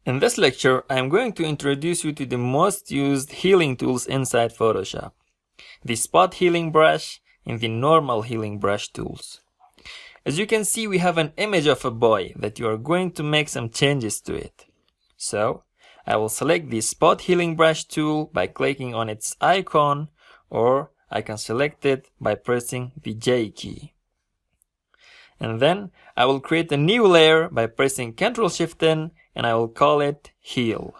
In this lecture, I am going to introduce you to the most used healing tools inside Photoshop: the spot healing brush and the normal healing brush tools. As you can see, we have an image of a boy that you are going to make some changes to it. So, I will select the spot healing brush tool by clicking on its icon, or I can select it by pressing the J key. And then I will create a new layer by pressing Ctrl+Shift+N, and I will call it Heal.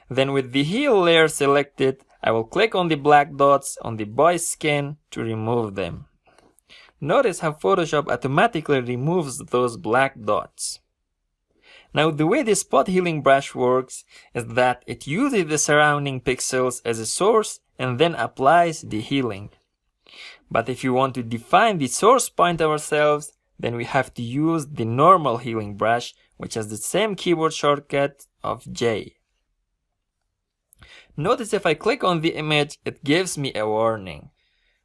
Then with the Heal layer selected, I will click on the black dots on the boy's skin to remove them. Notice how Photoshop automatically removes those black dots. Now, the way the spot healing brush works is that it uses the surrounding pixels as a source and then applies the healing. But if you want to define the source point ourselves, then we have to use the normal healing brush, which has the same keyboard shortcut of J. Notice if I click on the image, it gives me a warning,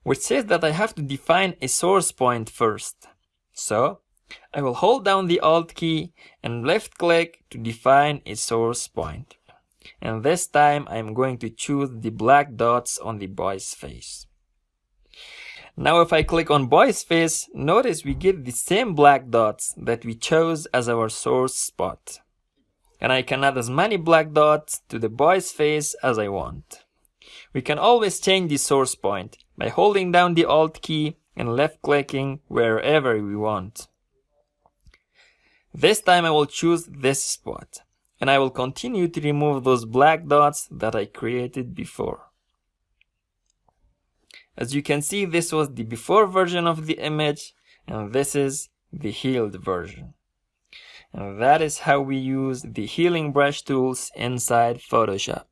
which says that I have to define a source point first. So, I will hold down the Alt key and left click to define a source point. And this time I am going to choose the black dots on the boy's face. Now if I click on boy's face, notice we get the same black dots that we chose as our source spot. And I can add as many black dots to the boy's face as I want. We can always change the source point by holding down the Alt key and left clicking wherever we want. This time I will choose this spot, and I will continue to remove those black dots that I created before. As you can see, this was the before version of the image, and this is the healed version. And that is how we use the healing brush tools inside Photoshop.